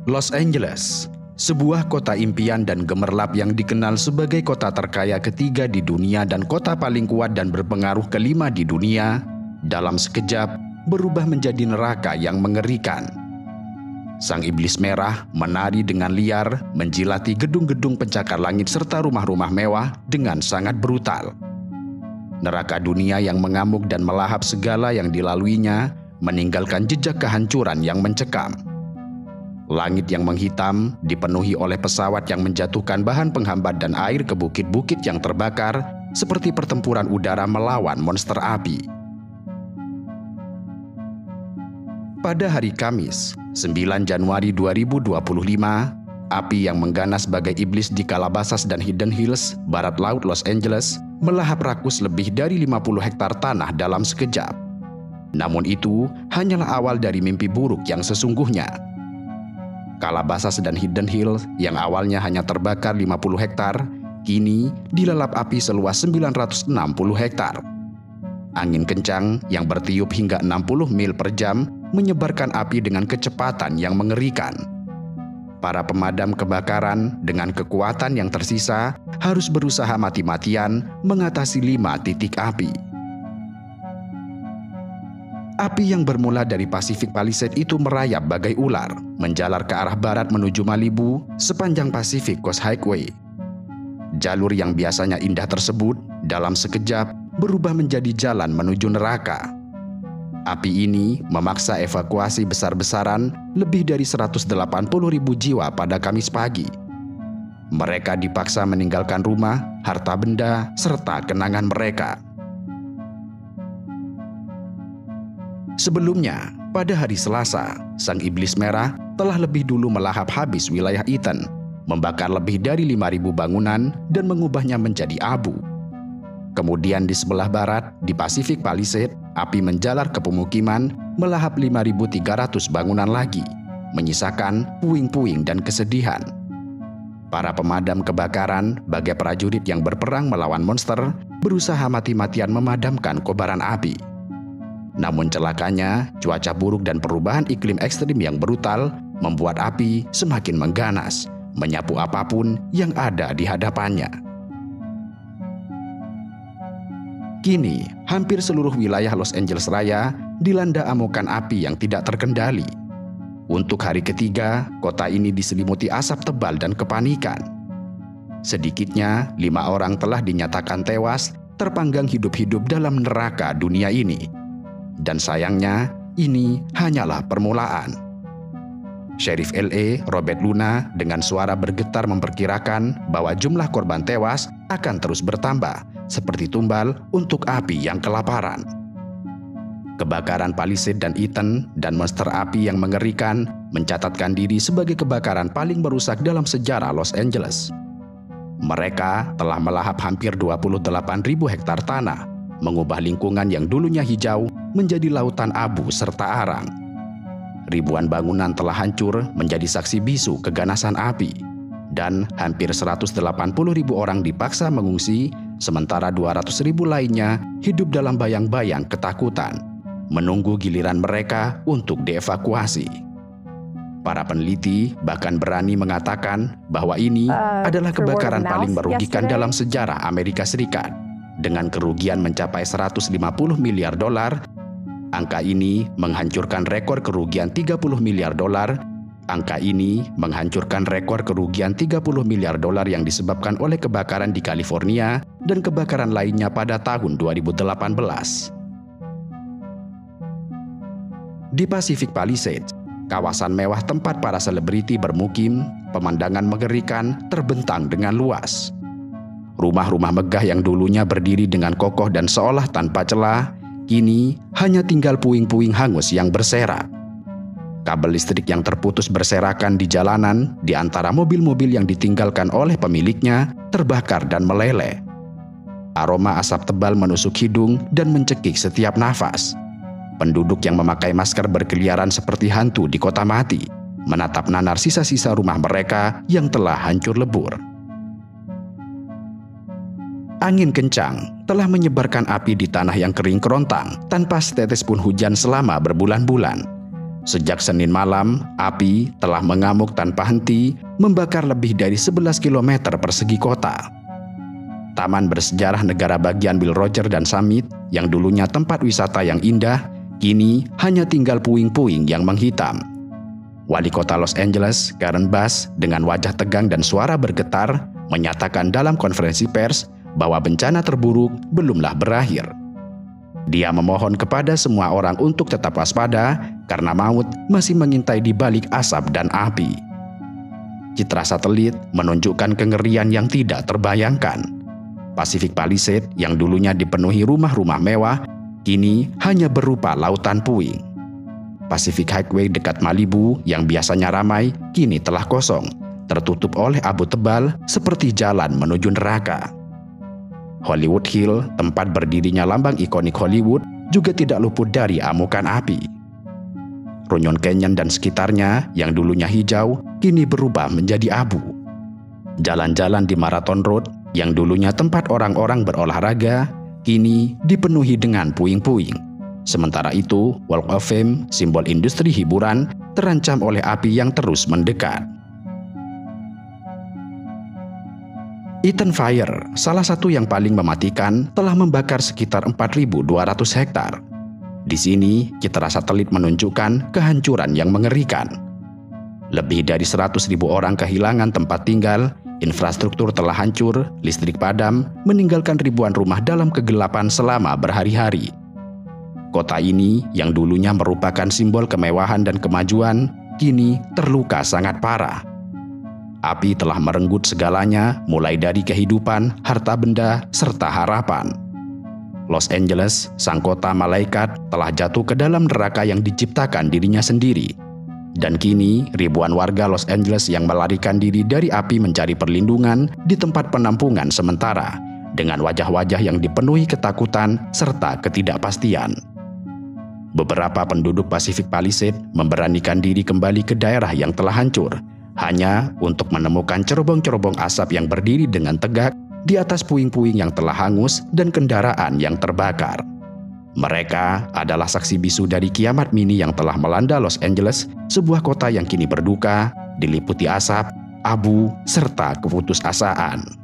Los Angeles, sebuah kota impian dan gemerlap yang dikenal sebagai kota terkaya ketiga di dunia dan kota paling kuat dan berpengaruh kelima di dunia, dalam sekejap berubah menjadi neraka yang mengerikan. Sang iblis merah menari dengan liar, menjilati gedung-gedung pencakar langit serta rumah-rumah mewah dengan sangat brutal. Neraka dunia yang mengamuk dan melahap segala yang dilaluinya, meninggalkan jejak kehancuran yang mencekam. Langit yang menghitam dipenuhi oleh pesawat yang menjatuhkan bahan penghambat dan air ke bukit-bukit yang terbakar, seperti pertempuran udara melawan monster api. Pada hari Kamis, 9 Januari 2025, api yang mengganas sebagai iblis di Calabasas dan Hidden Hills, barat laut Los Angeles, melahap rakus lebih dari 50 hektar tanah dalam sekejap. Namun itu hanyalah awal dari mimpi buruk yang sesungguhnya. Calabasas dan Hidden Hills yang awalnya hanya terbakar 50 hektar, kini dilalap api seluas 960 hektar. Angin kencang yang bertiup hingga 60 mil per jam menyebarkan api dengan kecepatan yang mengerikan. Para pemadam kebakaran dengan kekuatan yang tersisa harus berusaha mati-matian mengatasi 5 titik api. Api yang bermula dari Pacific Palisades itu merayap bagai ular, menjalar ke arah barat menuju Malibu sepanjang Pacific Coast Highway. Jalur yang biasanya indah tersebut dalam sekejap berubah menjadi jalan menuju neraka. Api ini memaksa evakuasi besar-besaran lebih dari 180.000 jiwa pada Kamis pagi. Mereka dipaksa meninggalkan rumah, harta benda, serta kenangan mereka. Sebelumnya, pada hari Selasa, sang iblis merah telah lebih dulu melahap habis wilayah Eaton, membakar lebih dari 5.000 bangunan dan mengubahnya menjadi abu. Kemudian di sebelah barat, di Pacific Palisades, api menjalar ke pemukiman, melahap 5.300 bangunan lagi, menyisakan puing-puing dan kesedihan. Para pemadam kebakaran, bagai prajurit yang berperang melawan monster, berusaha mati-matian memadamkan kobaran api. Namun celakanya, cuaca buruk dan perubahan iklim ekstrim yang brutal membuat api semakin mengganas, menyapu apapun yang ada di hadapannya. Kini, hampir seluruh wilayah Los Angeles Raya dilanda amukan api yang tidak terkendali. Untuk hari ketiga, kota ini diselimuti asap tebal dan kepanikan. Sedikitnya, 5 orang telah dinyatakan tewas, terpanggang hidup-hidup dalam neraka dunia ini. Dan sayangnya, ini hanyalah permulaan. Sheriff LA, Robert Luna, dengan suara bergetar memperkirakan bahwa jumlah korban tewas akan terus bertambah, seperti tumbal untuk api yang kelaparan. Kebakaran Palisades dan Eaton dan monster api yang mengerikan mencatatkan diri sebagai kebakaran paling merusak dalam sejarah Los Angeles. Mereka telah melahap hampir 28.000 hektar tanah, mengubah lingkungan yang dulunya hijau menjadi lautan abu serta arang. Ribuan bangunan telah hancur menjadi saksi bisu keganasan api, dan hampir 180.000 orang dipaksa mengungsi, sementara 200.000 lainnya hidup dalam bayang-bayang ketakutan, menunggu giliran mereka untuk dievakuasi. Para peneliti bahkan berani mengatakan bahwa ini adalah kebakaran paling merugikan dalam sejarah Amerika Serikat, dengan kerugian mencapai 150 miliar dolar. Angka ini menghancurkan rekor kerugian 30 miliar dolar. Angka ini menghancurkan rekor kerugian 30 miliar dolar yang disebabkan oleh kebakaran di California dan kebakaran lainnya pada tahun 2018. Di Pacific Palisades, kawasan mewah tempat para selebriti bermukim, pemandangan mengerikan terbentang dengan luas. Rumah-rumah megah yang dulunya berdiri dengan kokoh dan seolah tanpa celah, kini hanya tinggal puing-puing hangus yang berserak. Kabel listrik yang terputus berserakan di jalanan di antara mobil-mobil yang ditinggalkan oleh pemiliknya terbakar dan meleleh. Aroma asap tebal menusuk hidung dan mencekik setiap nafas. Penduduk yang memakai masker berkeliaran seperti hantu di kota mati, menatap nanar sisa-sisa rumah mereka yang telah hancur lebur. Angin kencang telah menyebarkan api di tanah yang kering kerontang tanpa setetes pun hujan selama berbulan-bulan. Sejak Senin malam, api telah mengamuk tanpa henti, membakar lebih dari 11 km persegi kota. Taman bersejarah negara bagian Will Rogers dan Summit, yang dulunya tempat wisata yang indah, kini hanya tinggal puing-puing yang menghitam. Wali kota Los Angeles, Karen Bass, dengan wajah tegang dan suara bergetar, menyatakan dalam konferensi pers bahwa bencana terburuk belumlah berakhir. Dia memohon kepada semua orang untuk tetap waspada karena maut masih mengintai di balik asap dan api. Citra satelit menunjukkan kengerian yang tidak terbayangkan. Pacific Palisades yang dulunya dipenuhi rumah-rumah mewah, kini hanya berupa lautan puing. Pacific Highway dekat Malibu yang biasanya ramai, kini telah kosong, tertutup oleh abu tebal seperti jalan menuju neraka. Hollywood Hill, tempat berdirinya lambang ikonik Hollywood, juga tidak luput dari amukan api. Runyon Canyon dan sekitarnya yang dulunya hijau, kini berubah menjadi abu. Jalan-jalan di Marathon Road, yang dulunya tempat orang-orang berolahraga, kini dipenuhi dengan puing-puing. Sementara itu, Walk of Fame, simbol industri hiburan, terancam oleh api yang terus mendekat. Eaton Fire, salah satu yang paling mematikan, telah membakar sekitar 4.200 hektar. Di sini, citra satelit menunjukkan kehancuran yang mengerikan. Lebih dari 100.000 orang kehilangan tempat tinggal, infrastruktur telah hancur, listrik padam, meninggalkan ribuan rumah dalam kegelapan selama berhari-hari. Kota ini, yang dulunya merupakan simbol kemewahan dan kemajuan, kini terluka sangat parah. Api telah merenggut segalanya, mulai dari kehidupan, harta benda, serta harapan. Los Angeles, sang kota malaikat, telah jatuh ke dalam neraka yang diciptakan dirinya sendiri. Dan kini, ribuan warga Los Angeles yang melarikan diri dari api mencari perlindungan di tempat penampungan sementara, dengan wajah-wajah yang dipenuhi ketakutan serta ketidakpastian. Beberapa penduduk Pacific Palisades memberanikan diri kembali ke daerah yang telah hancur, hanya untuk menemukan cerobong-cerobong asap yang berdiri dengan tegak di atas puing-puing yang telah hangus dan kendaraan yang terbakar. Mereka adalah saksi bisu dari kiamat mini yang telah melanda Los Angeles, sebuah kota yang kini berduka, diliputi asap, abu, serta keputusasaan.